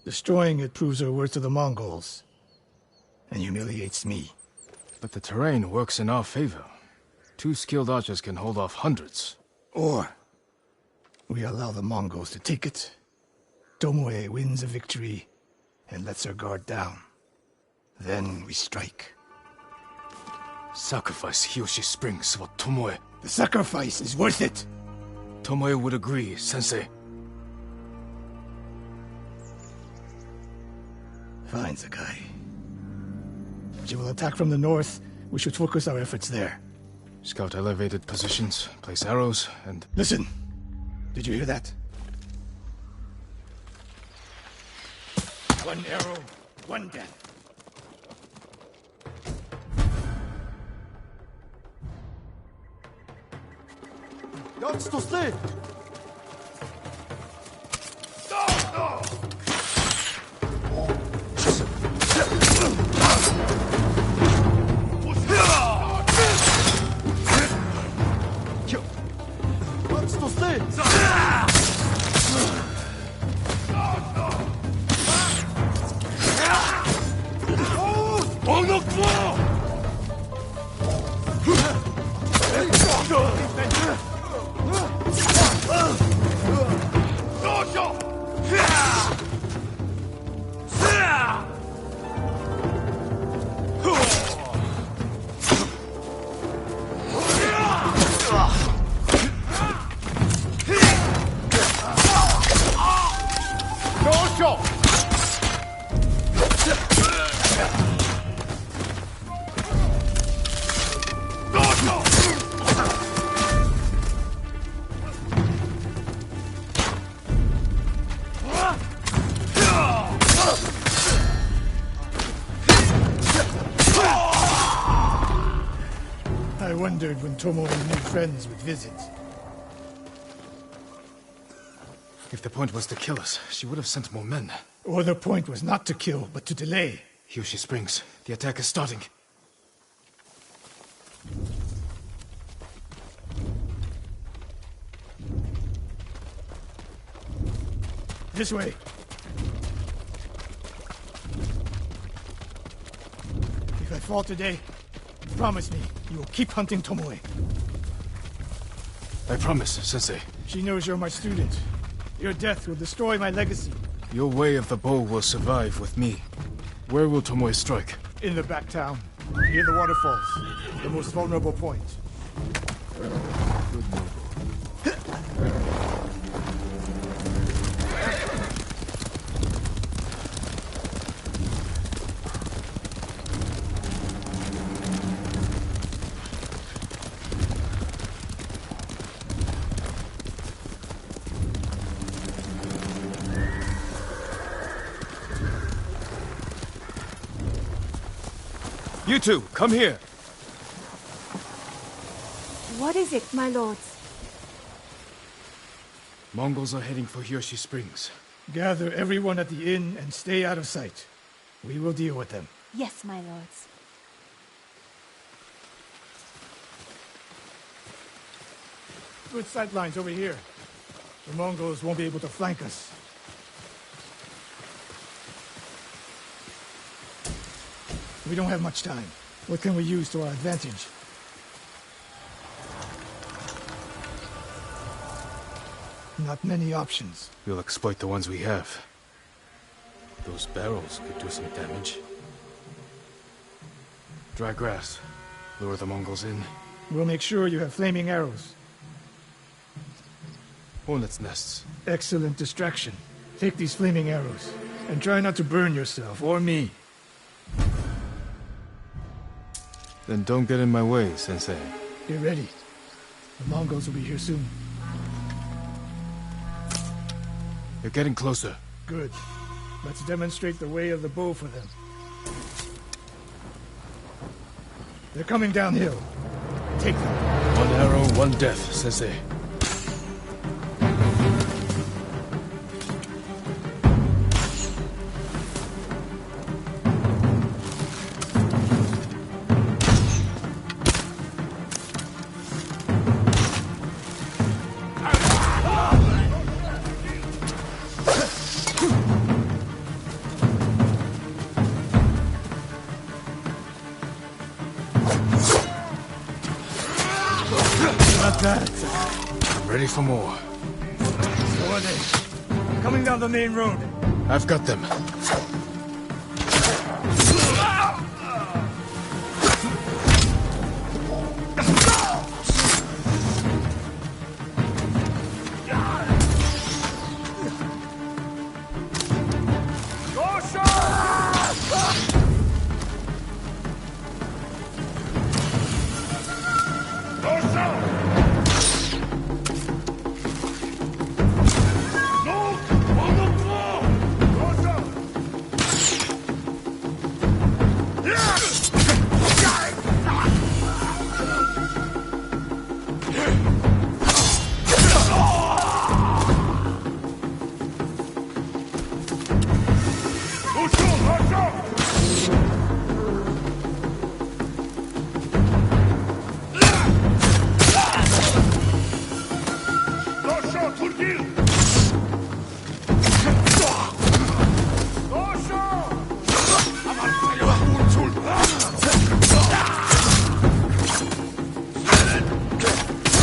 Destroying it proves her worth to the Mongols. And humiliates me. But the terrain works in our favor. 2 skilled archers can hold off hundreds. Or we allow the Mongols to take it. Tomoe wins a victory and lets her guard down. Then we strike. Sacrifice Hiyoshi Springs for Tomoe. The sacrifice is worth it! Tomoe would agree, Sensei. Fine, Sakai. She will attack from the north. We should focus our efforts there. Scout elevated positions, place arrows, and... Listen! Did you hear that? 1 arrow, 1 death. Jagd står still! Jagd står still! I wondered when Tomoe's new friends would visit. If the point was to kill us, she would have sent more men. Or the point was not to kill, but to delay. Hiyoshi Springs. The attack is starting. This way. If I fall today, promise me you will keep hunting Tomoe. I promise, Sensei. She knows you're my student. Your death will destroy my legacy. Your way of the bow will survive with me. Where will Tomoe strike? In the back town, near the waterfalls, the most vulnerable point. Good noble. You two, come here. What is it, my lords? Mongols are heading for Hiyoshi Springs. Gather everyone at the inn and stay out of sight. We will deal with them. Yes, my lords. Good sight lines over here. The Mongols won't be able to flank us. We don't have much time. What can we use to our advantage? Not many options. We'll exploit the ones we have. Those barrels could do some damage. Dry grass. Lure the Mongols in. We'll make sure you have flaming arrows. Hornets' nests. Excellent distraction. Take these flaming arrows, and try not to burn yourself or me. Then don't get in my way, Sensei. Get ready. The Mongols will be here soon. You're getting closer. Good. Let's demonstrate the way of the bow for them. They're coming downhill. Take them. 1 arrow, 1 death, Sensei. Ready for more. Who are they? Coming down the main road. I've got them.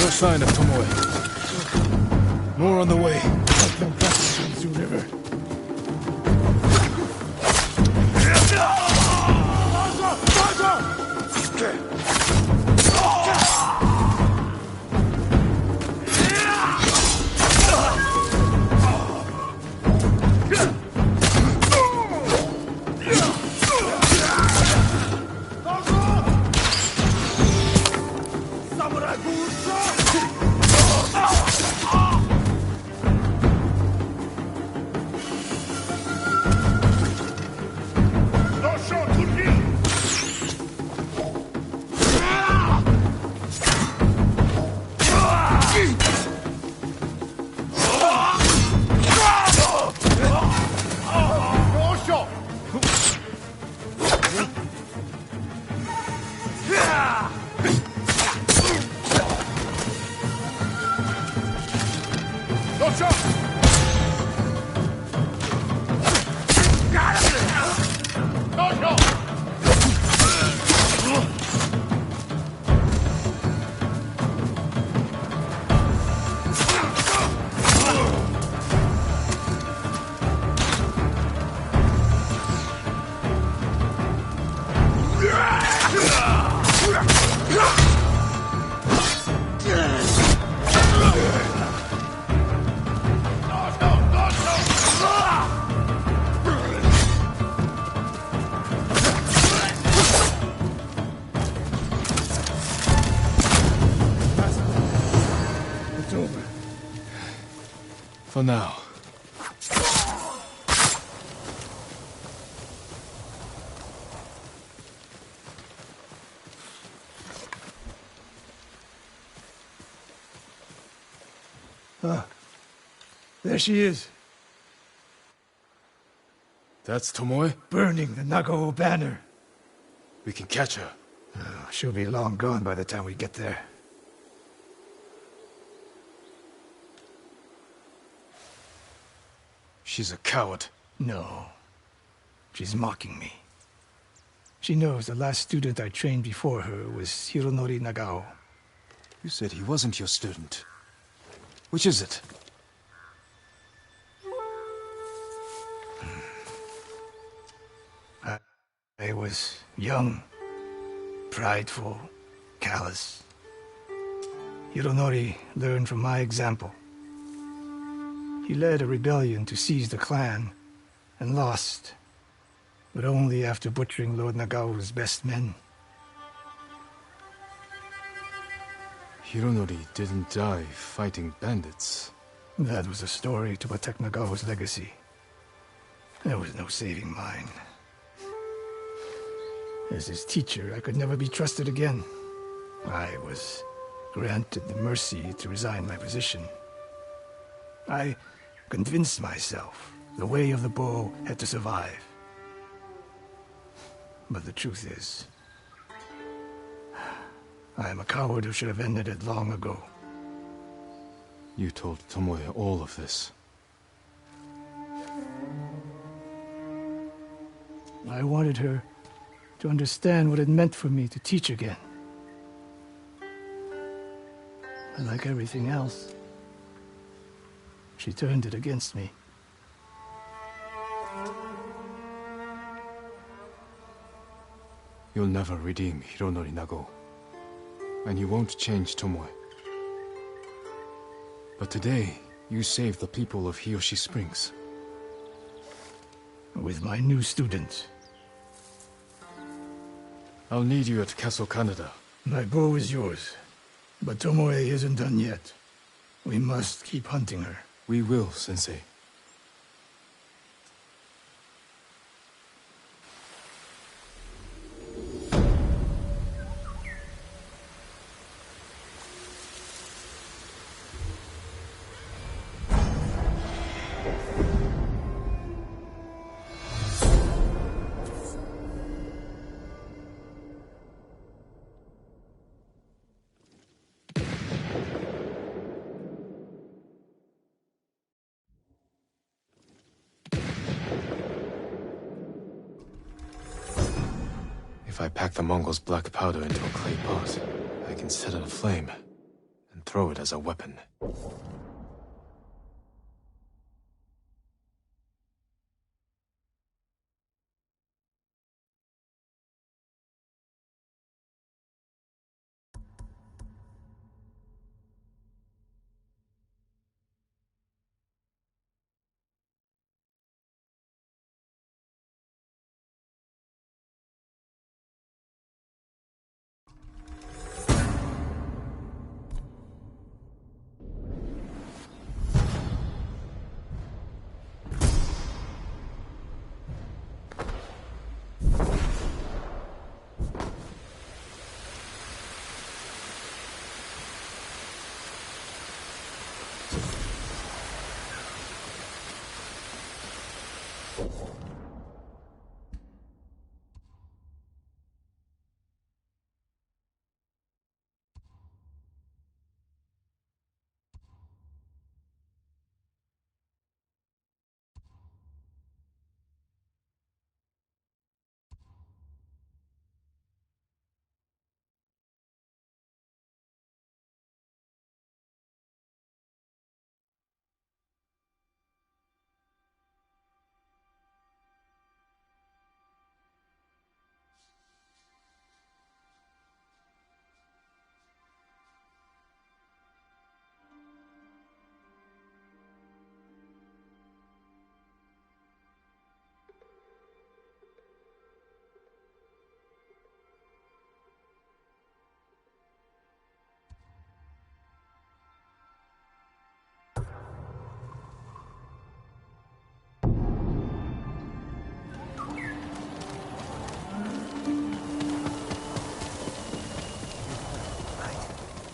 No sign of Tomoe. More on the way. River. For now. There she is, That's Tomoe? burning the Nagao banner. We can catch her. She'll be long gone by the time we get there. She's a coward. No. She's mocking me. She knows the last student I trained before her was Hironori Nagao. You said he wasn't your student. Which is it? I was young, prideful, callous. Hironori learned from my example. He led a rebellion to seize the clan, and lost, but only after butchering Lord Nagao's best men. Hironori didn't die fighting bandits. That was a story to protect Nagao's legacy. There was no saving mine. As his teacher, I could never be trusted again. I was granted the mercy to resign my position. I convinced myself the way of the bow had to survive. But the truth is, I am a coward who should have ended it long ago. You told Tomoe all of this. I wanted her to understand what it meant for me to teach again. But like everything else, She turned it against me. You'll never redeem Hironori Nago. And you won't change Tomoe. But today, you saved the people of Hiyoshi Springs. With my new student. I'll need you at Castle Canada. My bow is yours. But Tomoe isn't done yet. We must keep hunting her. We will, Sensei. If I pack the Mongols' black powder into a clay pot, I can set it aflame and throw it as a weapon.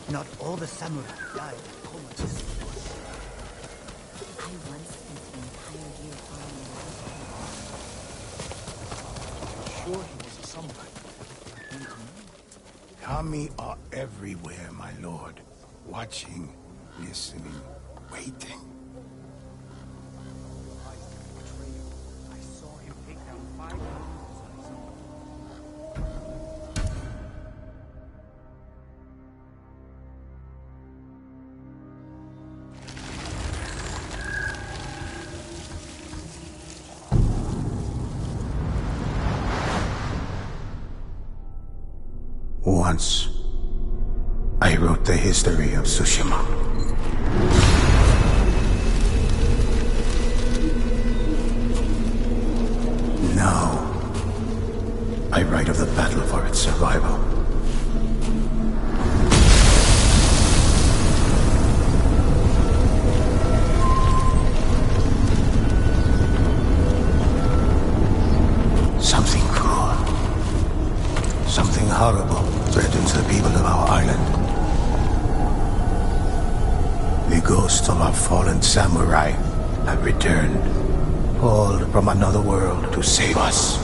Not all the samurai died comatose. I once spent an entire year following Sure he was a samurai. Kami are everywhere, my lord. Watching, listening, waiting. I saw him take down 5 monsters. Once, I wrote the history of Tsushima. Now, I write of the battle for its survival. Something cruel, something horrible threatens the people of our island. The ghosts of our fallen samurai have returned, called from another world to save us.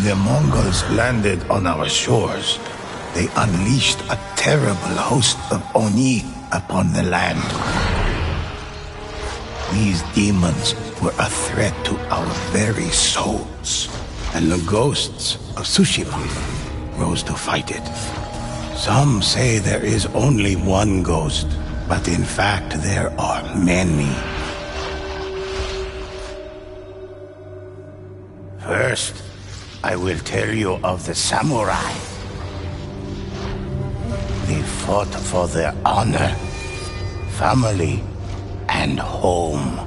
the Mongols landed on our shores, they unleashed a terrible host of Oni upon the land. These demons were a threat to our very souls, and the ghosts of Tsushima rose to fight it. Some say there is only one ghost, but in fact there are many. First, I will tell you of the samurai. They fought for their honor, family, and home.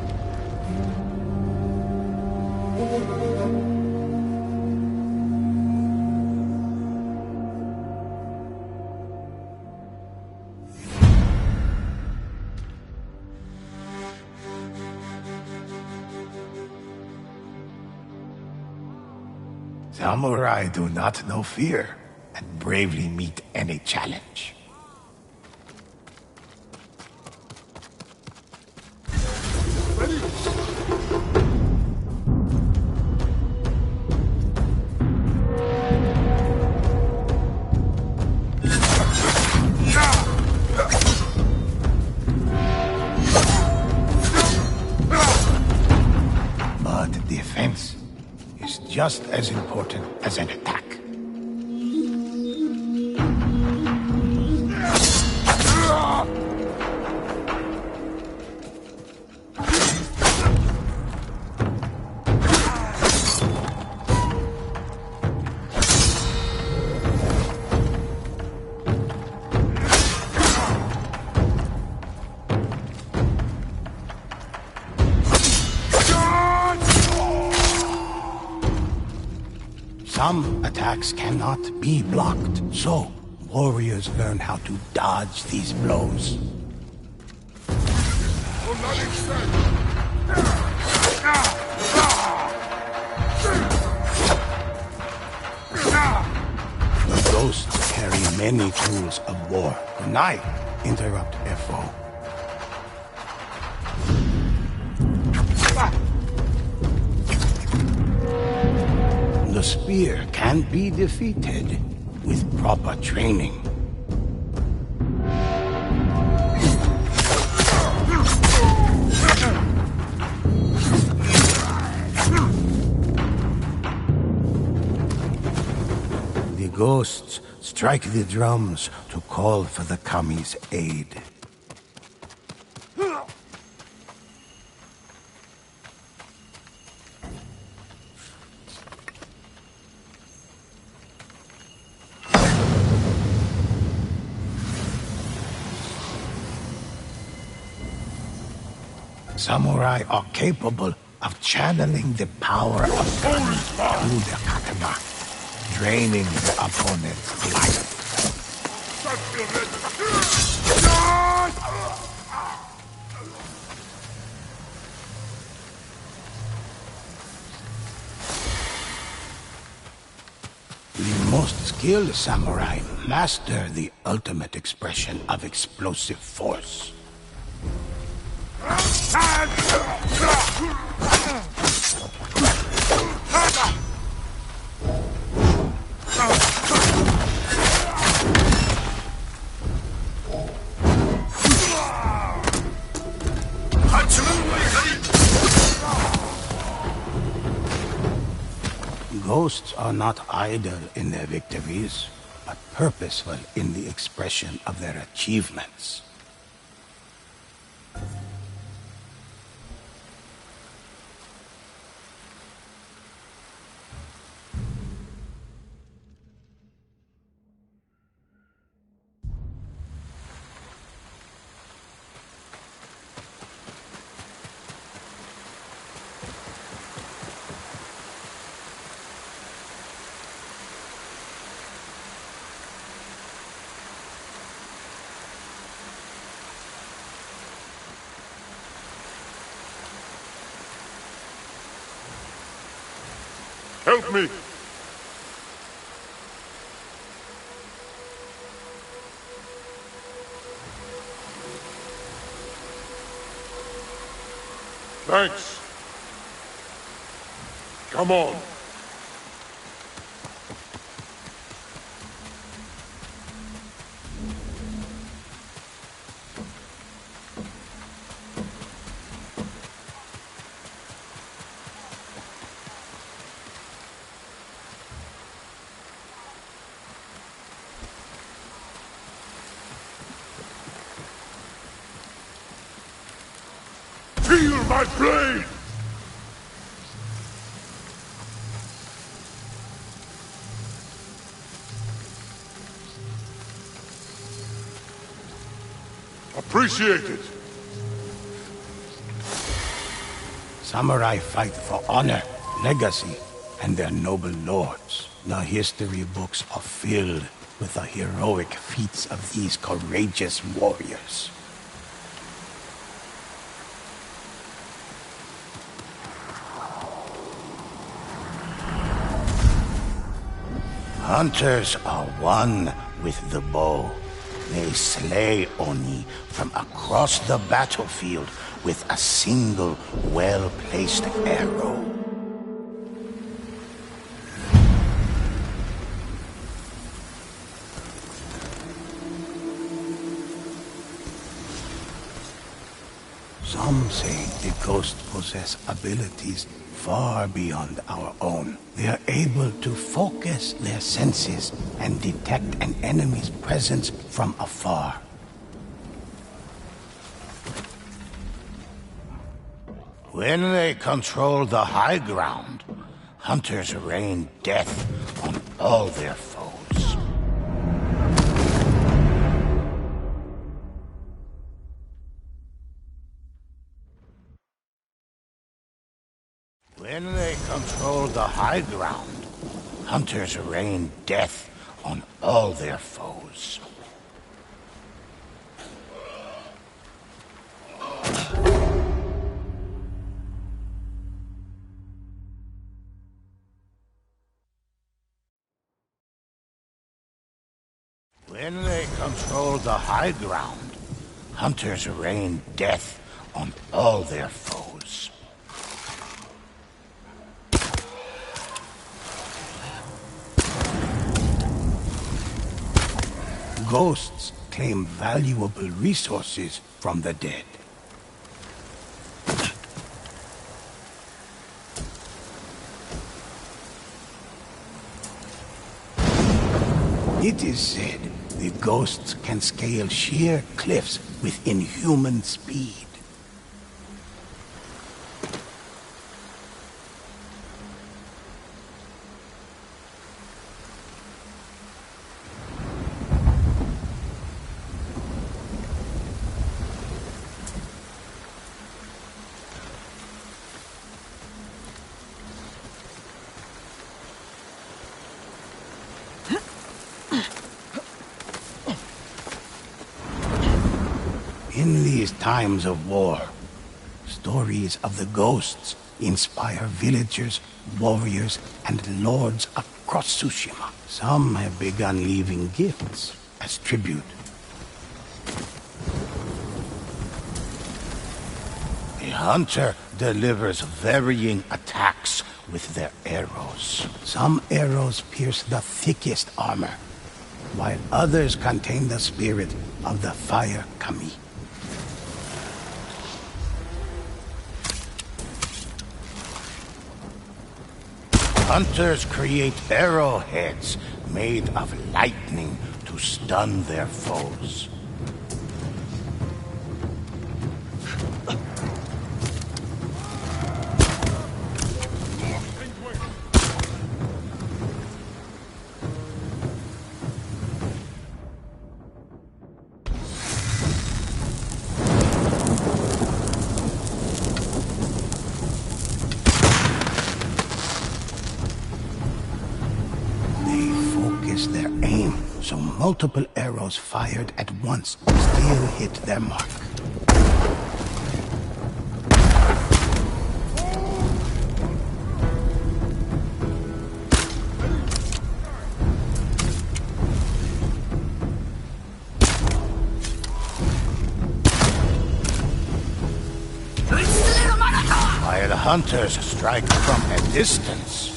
Samurai do not know fear and bravely meet any challenge. But defense is just as important as an attack. Some attacks cannot be blocked, so warriors learn how to dodge these blows. The ghosts carry many tools of war. Knife interrupt their foe. The spear can be defeated with proper training. The ghosts strike the drums to call for the kami's aid. Samurai are capable of channeling the power of kami through their katana, draining the opponent's life. The most skilled samurai master the ultimate expression of explosive force. Ghosts are not idle in their victories, but purposeful in the expression of their achievements. Help me! Thanks. Come on. my blade! Appreciate it. Samurai fight for honor, legacy, and their noble lords. The history books are filled with the heroic feats of these courageous warriors. Hunters are one with the bow. They slay Oni from across the battlefield with a single well-placed arrow. Some say the ghosts possess abilities far beyond our own. They are able to focus their senses and detect an enemy's presence from afar. When they control the high ground, hunters rain death on all their foes. When they control the high ground, hunters rain death on all their foes. When they control the high ground, hunters rain death on all their foes. Ghosts claim valuable resources from the dead. It is said the ghosts can scale sheer cliffs with inhuman speed. In these times of war, stories of the ghosts inspire villagers, warriors, and lords across Tsushima. Some have begun leaving gifts as tribute. A hunter delivers varying attacks with their arrows. Some arrows pierce the thickest armor, while others contain the spirit of the fire kami. Hunters create arrowheads made of lightning to stun their foes. Their aim, so multiple arrows fired at once still hit their mark. While hunters strike from a distance,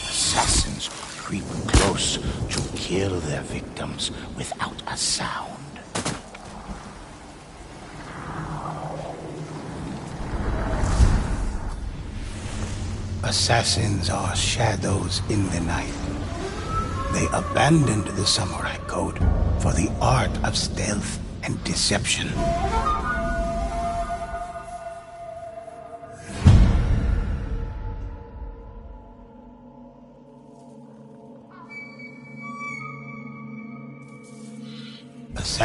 assassins creep close to kill their victims without a sound. Assassins are shadows in the night. They abandoned the samurai code for the art of stealth and deception.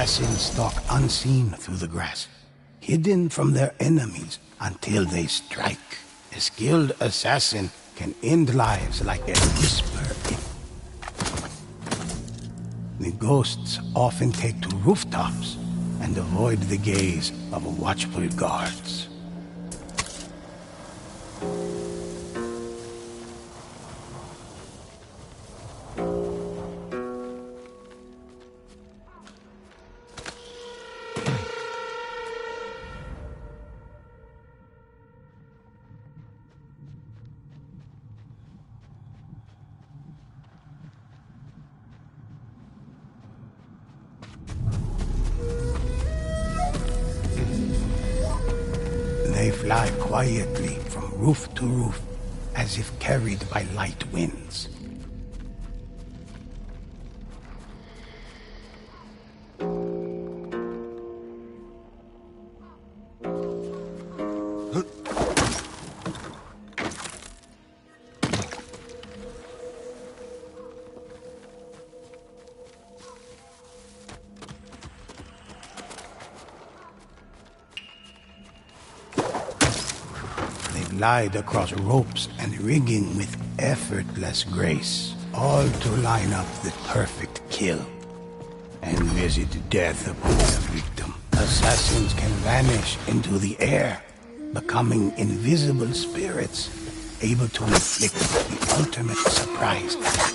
Assassins stalk unseen through the grass, hidden from their enemies until they strike. A skilled assassin can end lives like a whisper. The ghosts often take to rooftops and avoid the gaze of watchful guards. They fly quietly from roof to roof, as if carried by light winds. Glide across ropes and rigging with effortless grace, all to line up the perfect kill and visit death upon the victim. Assassins can vanish into the air, becoming invisible spirits, able to inflict the ultimate surprise attack.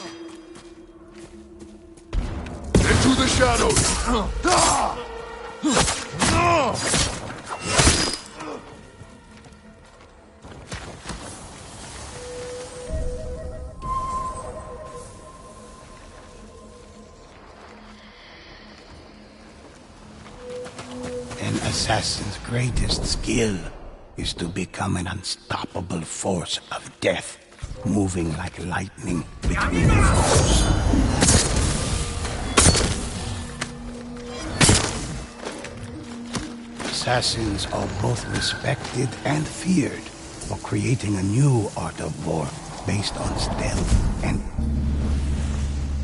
Into the shadows! An assassin's greatest skill is to become an unstoppable force of death, moving like lightning between foes. Assassins are both respected and feared for creating a new art of war based on stealth and...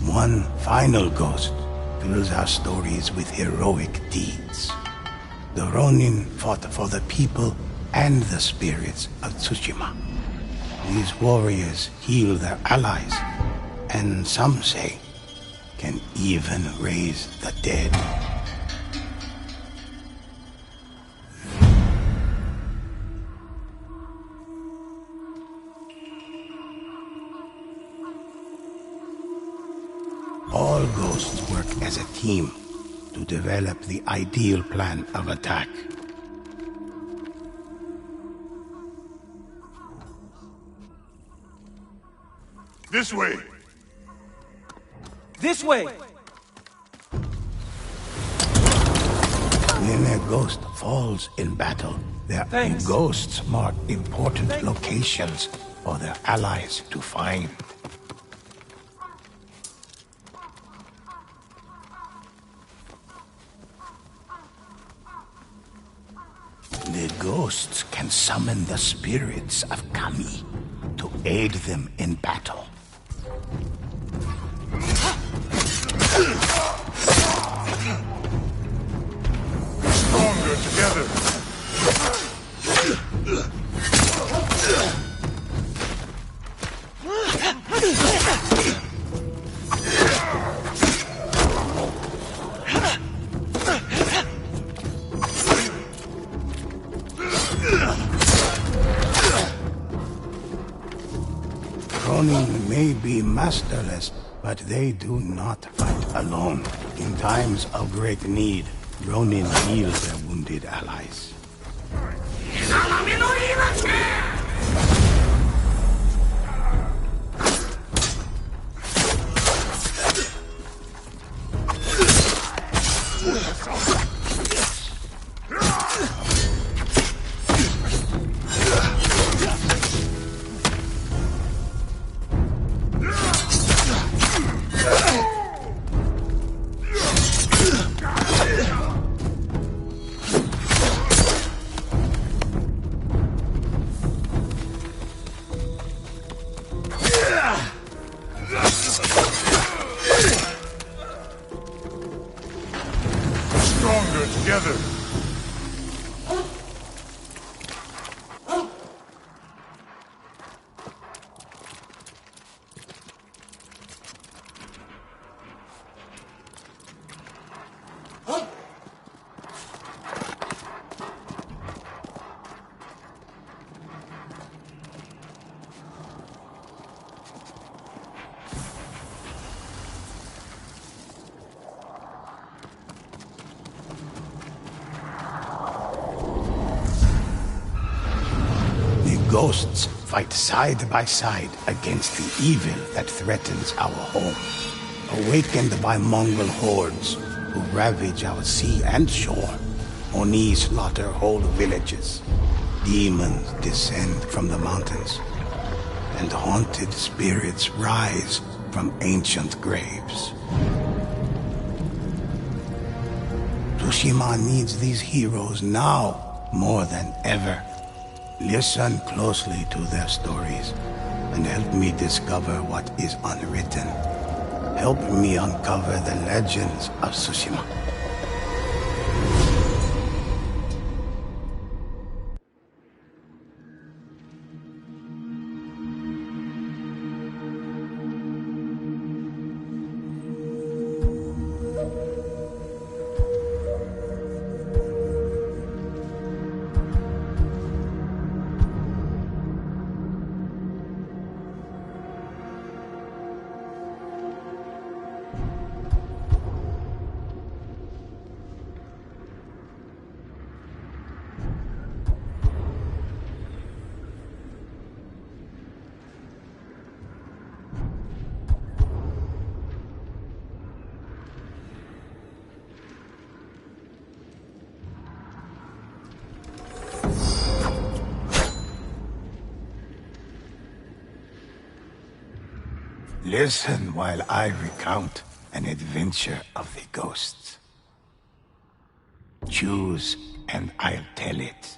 One final ghost fills our stories with heroic deeds. The Ronin fought for the people and the spirits of Tsushima. These warriors heal their allies, and some say, can even raise the dead. All ghosts work as a team to develop the ideal plan of attack. This way! This way! When a ghost falls in battle, their Thanks. ghosts mark important locations for their allies to find. The ghosts can summon the spirits of Kami to aid them in battle. Stronger together! Ronin may be masterless, but they do not fight alone. In times of great need, Ronin heal their wounded allies. together. Ghosts fight side by side against the evil that threatens our home. Awakened by Mongol hordes who ravage our sea and shore, Oni slaughter whole villages. Demons descend from the mountains, and haunted spirits rise from ancient graves. Tsushima needs these heroes now more than ever. Listen closely to their stories, and help me discover what is unwritten. Help me uncover the legends of Tsushima. Listen while I recount an adventure of the ghosts. Choose, and I'll tell it.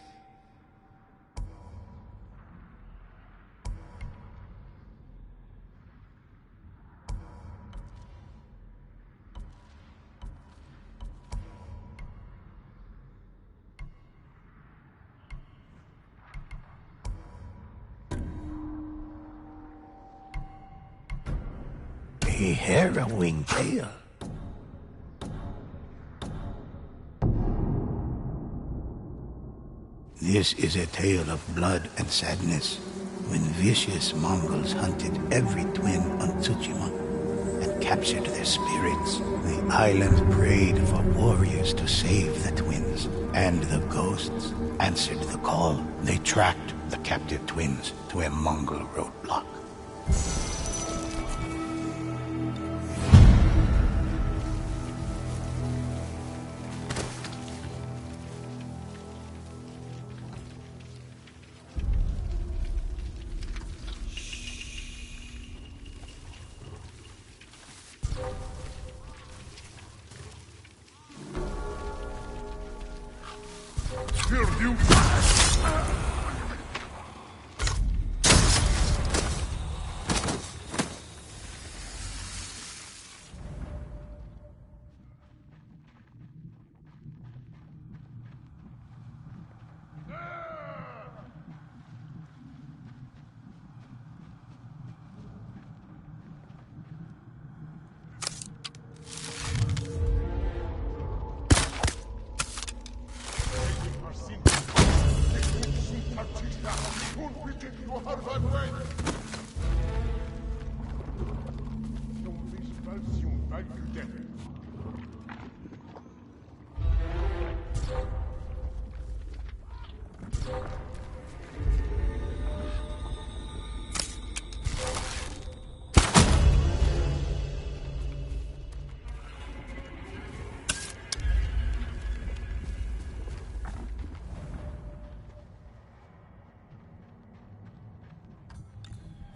A harrowing tale. This is a tale of blood and sadness, when vicious Mongols hunted every twin on Tsushima and captured their spirits. The island prayed for warriors to save the twins, and the ghosts answered the call. They tracked the captive twins to a Mongol roadblock. Here, you!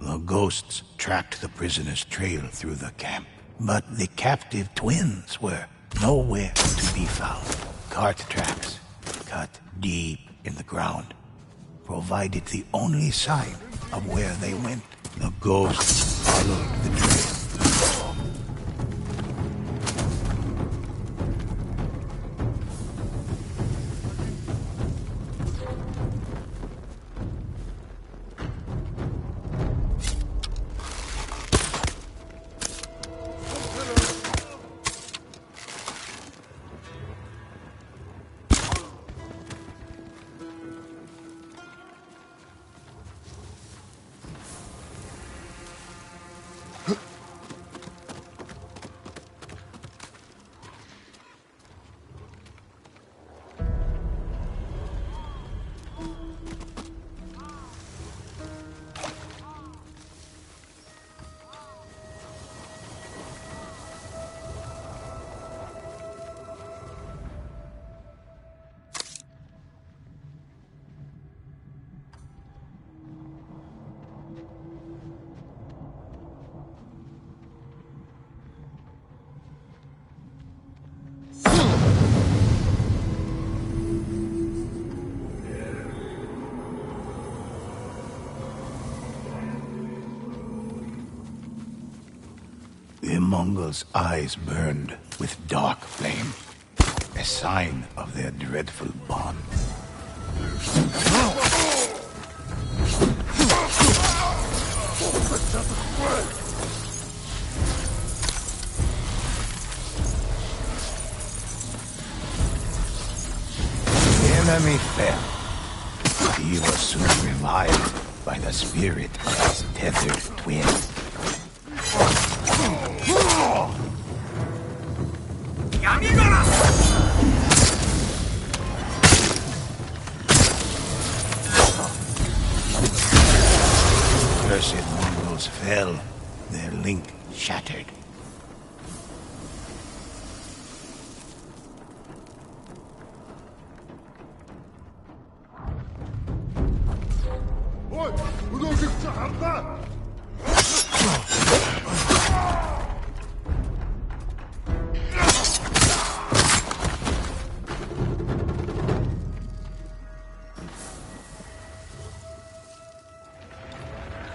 The ghosts tracked the prisoner's trail through the camp, but the captive twins were nowhere to be found. Cart tracks, cut deep in the ground, provided the only sign of where they went. The ghosts followed the trail. Mongols' eyes burned with dark flame, a sign of their dreadful bond. The enemy fell. He was soon revived by the spirit of his tethered twin. Cursed Mongols fell, their link shattered.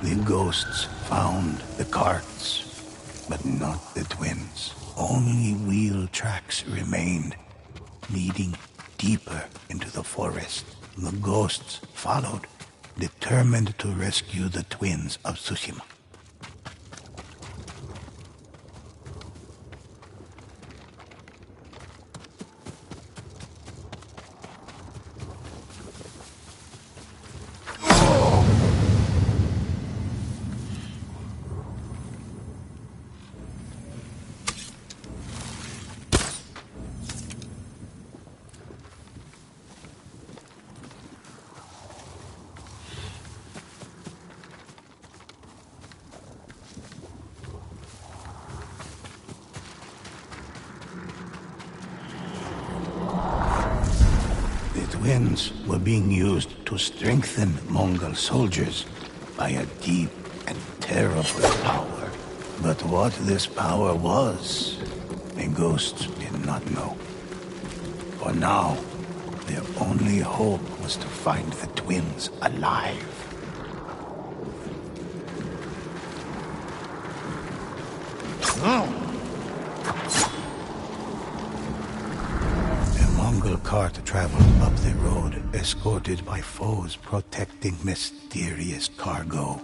The ghosts found the carts, but not the twins. Only wheel tracks remained, leading deeper into the forest. The ghosts followed, determined to rescue the twins of Tsushima. Twins were being used to strengthen Mongol soldiers by a deep and terrible power. But what this power was, the ghosts did not know. For now, their only hope was to find the twins alive. The cart traveled up the road, escorted by foes protecting mysterious cargo.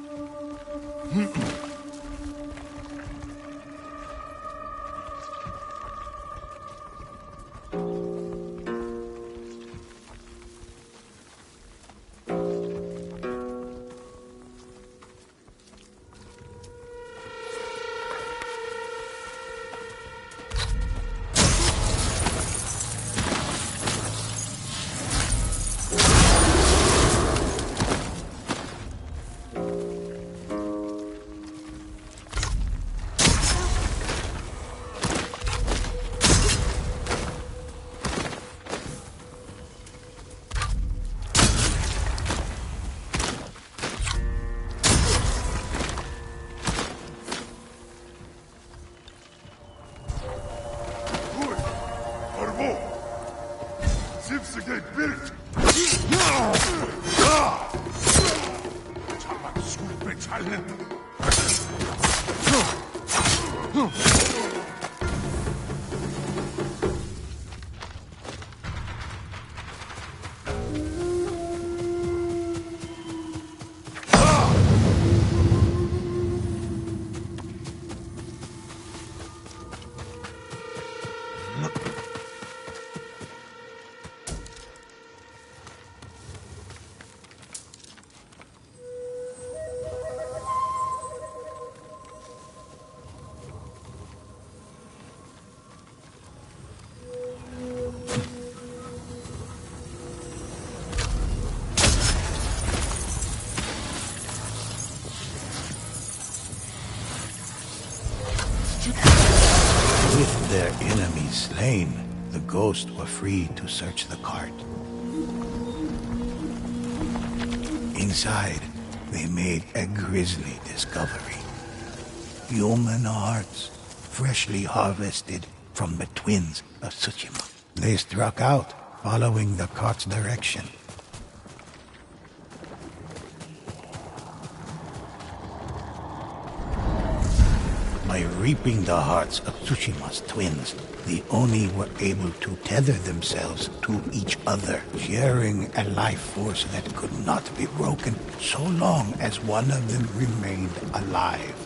With their enemies slain, the ghosts were free to search the cart. Inside, they made a grisly discovery. Human hearts, freshly harvested from the twins of Tsushima. They struck out, following the cart's direction. By reaping the hearts of Tsushima's twins, the Oni were able to tether themselves to each other, sharing a life force that could not be broken so long as one of them remained alive.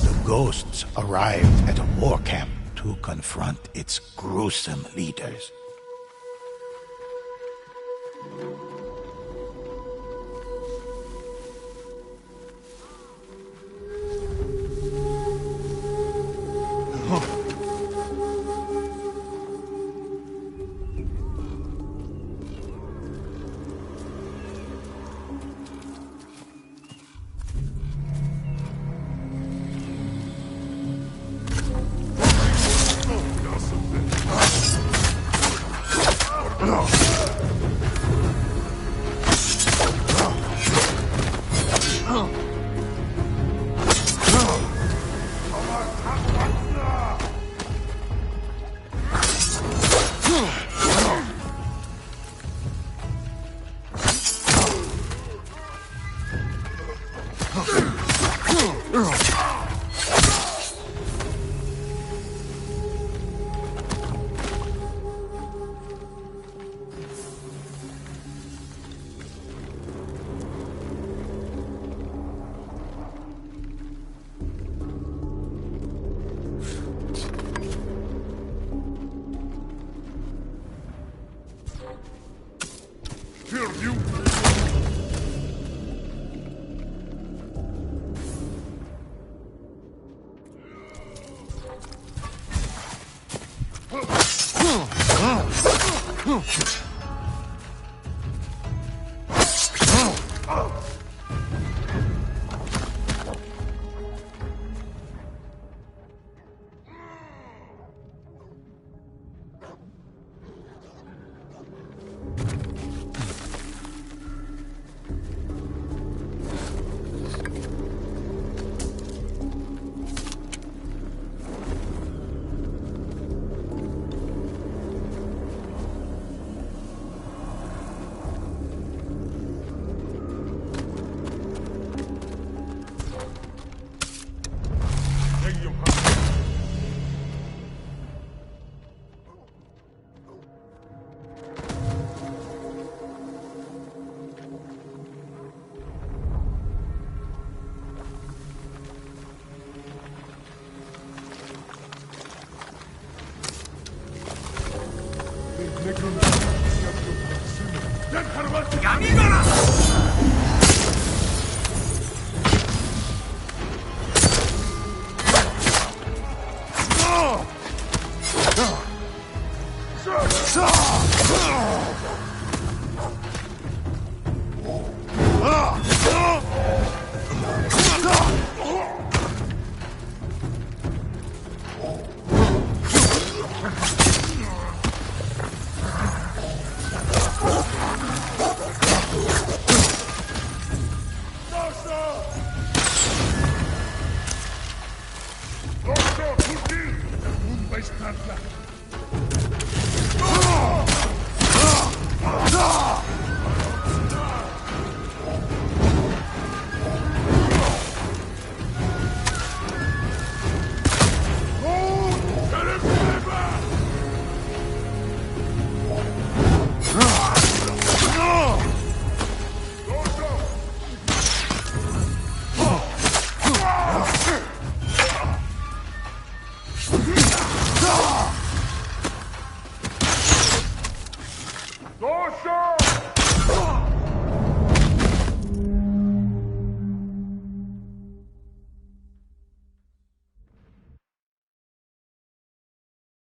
The ghosts arrived at a war camp to confront its gruesome leaders.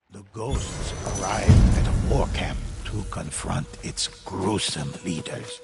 The ghosts arrived at a war camp to confront its gruesome leaders.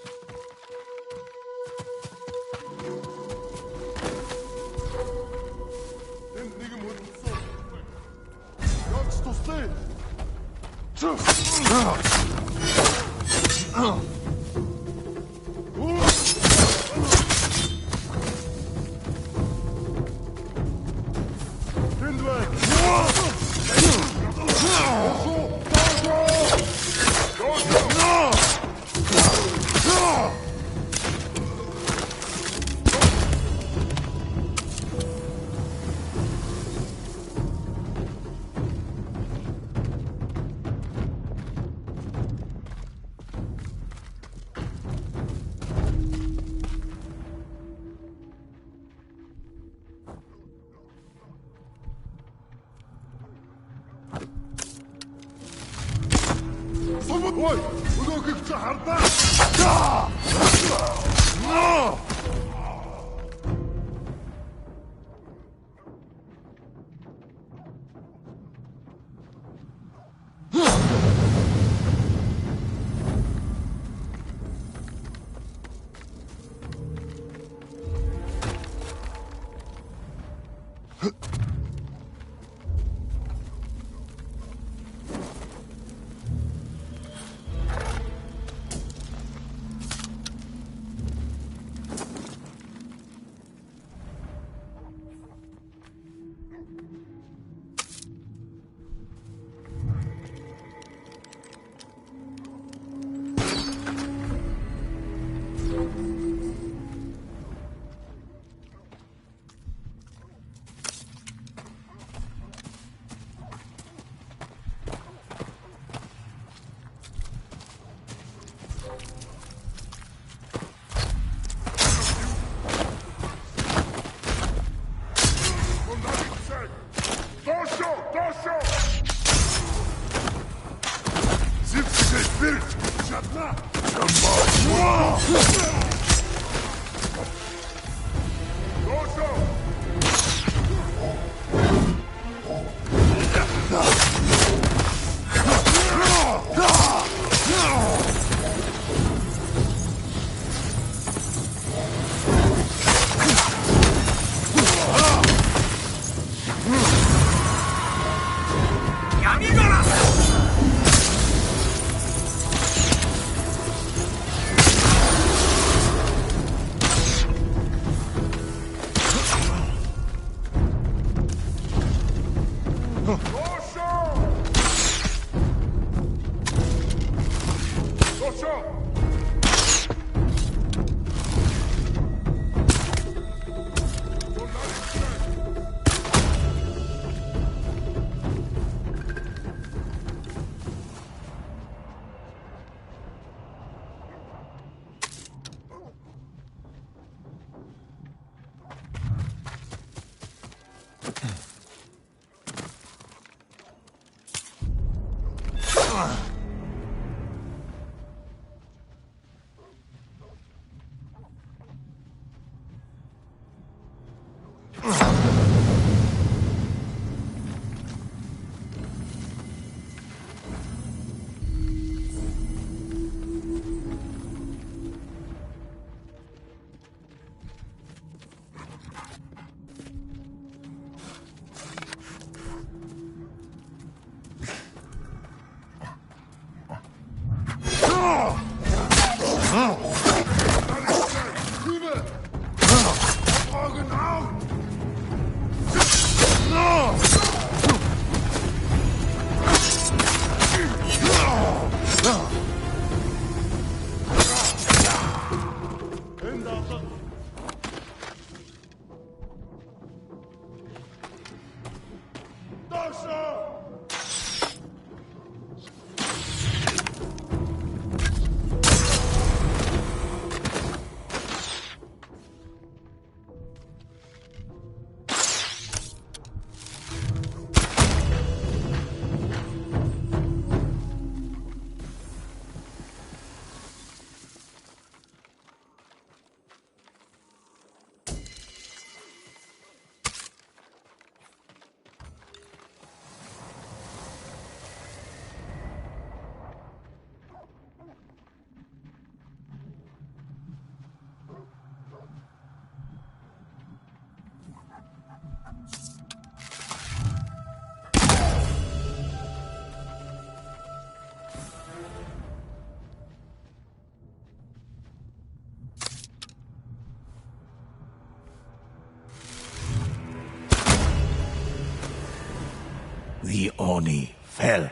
The Oni fell,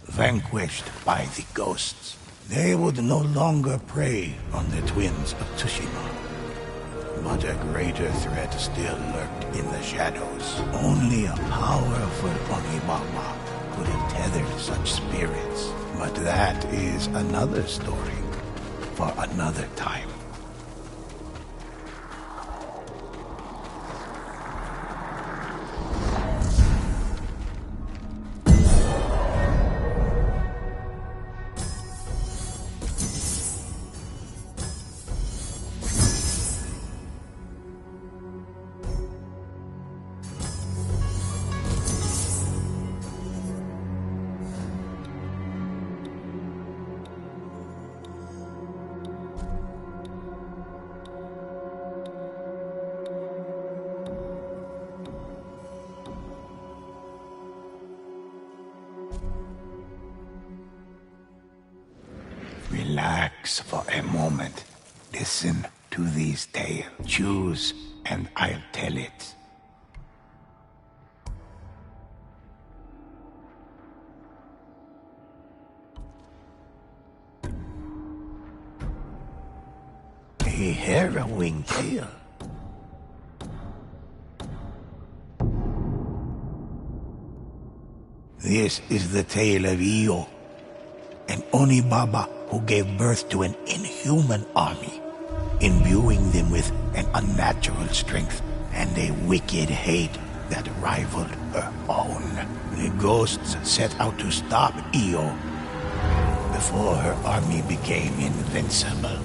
vanquished by the ghosts. They would no longer prey on the twins of Tsushima. But a greater threat still lurked in the shadows. Only a powerful Onibaba could have tethered such spirits. But that is another story for another time. Relax for a moment. Listen to these tales. Choose, and I'll tell it. A harrowing tale. This is the tale of Io, an Onibaba who gave birth to an inhuman army, imbuing them with an unnatural strength and a wicked hate that rivaled her own. The ghosts set out to stop Io before her army became invincible.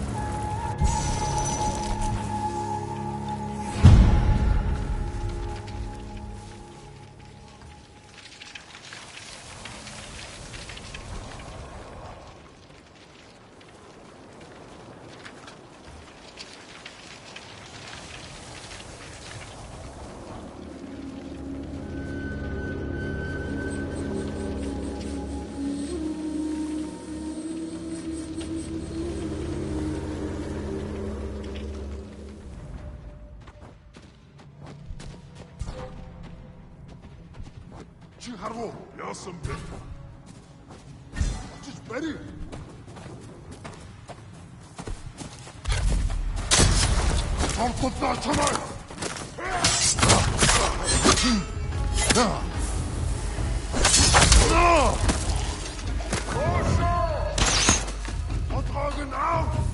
하루 여섯 배. Just ready. 다 참아. 어떻게 나오?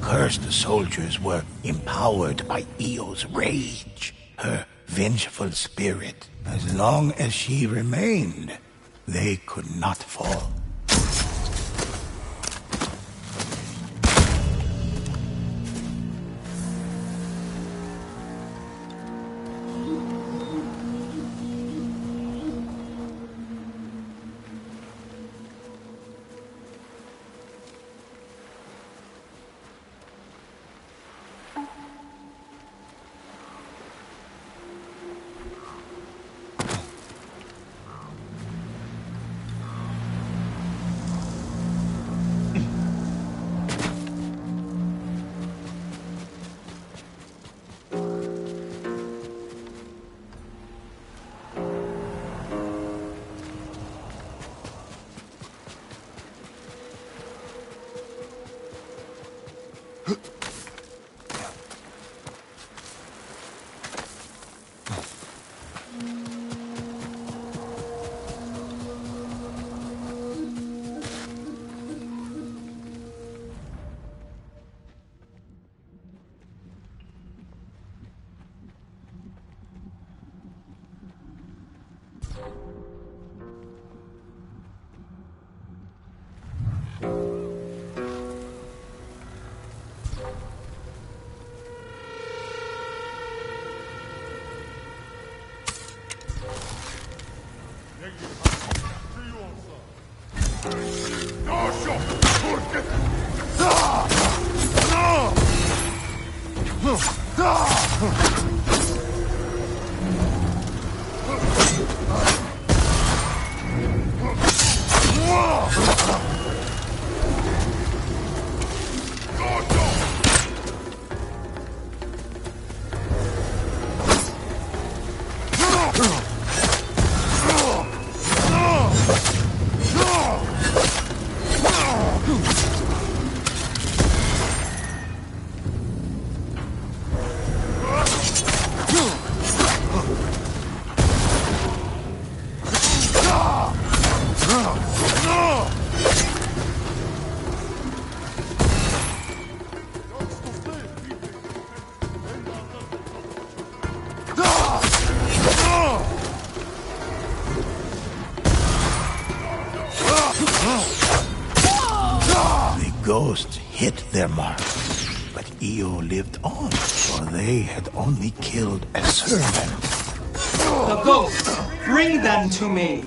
Cursed soldiers were empowered by Io's rage, her vengeful spirit. As long as she remained, they could not fall. The ghosts hit their mark, but Io lived on, for they had only killed a servant. The ghosts! Bring them to me!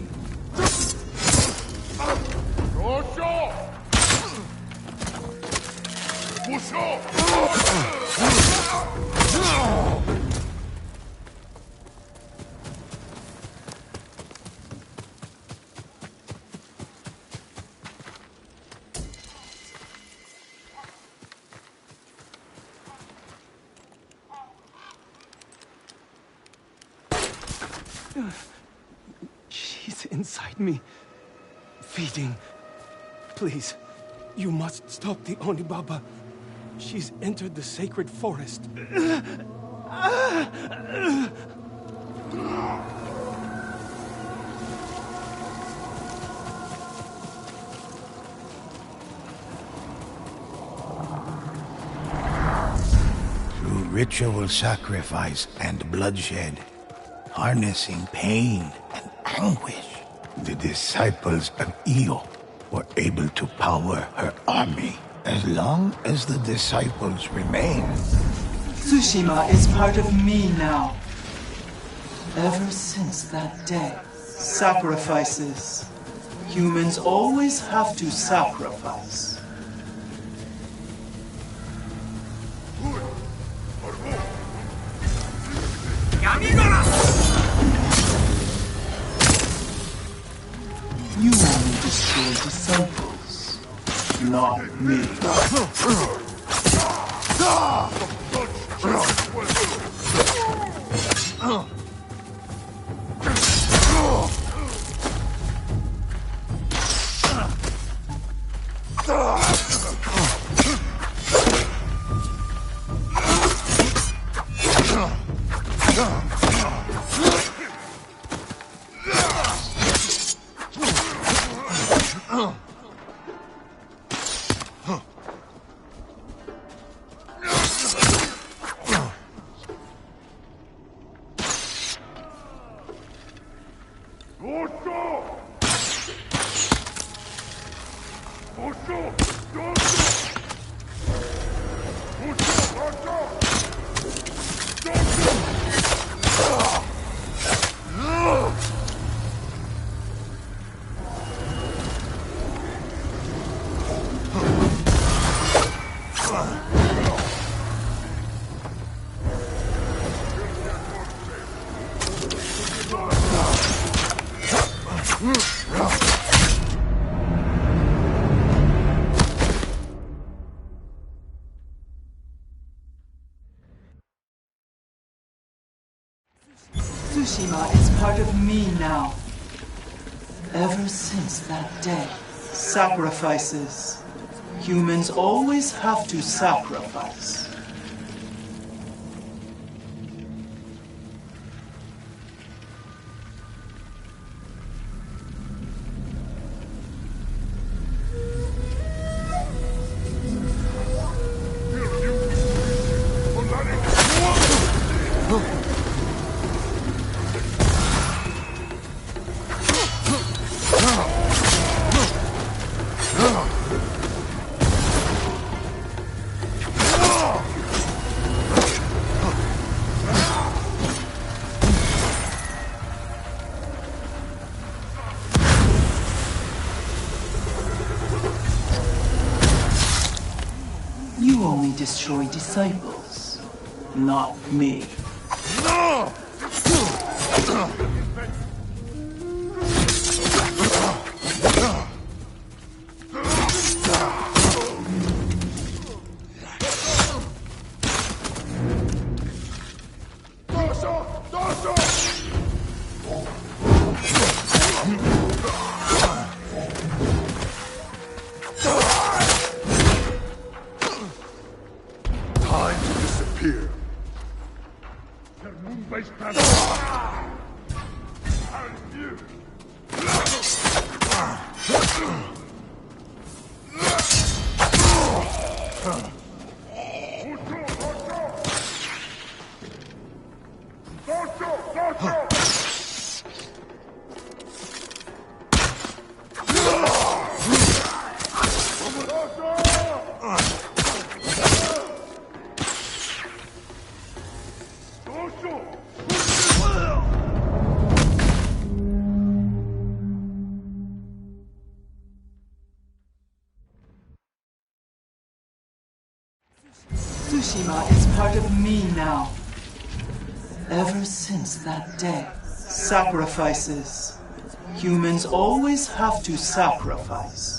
She's inside me. Feeding. Please, you must stop the Onibaba. She's entered the sacred forest. Through ritual sacrifice and bloodshed, harnessing pain and anguish, the disciples of Io were able to power her army. As long as the disciples remain, Tsushima is part of me now. Ever since that day, sacrifices. Humans always have to sacrifice. You only destroy disciples, not me. Tsushima is part of me now. Ever since that day, sacrifices. Humans always have to sacrifice. destroy disciples, not me. Time to disappear. Tsushima is part of me now. Ever since that day, sacrifices. Humans always have to sacrifice.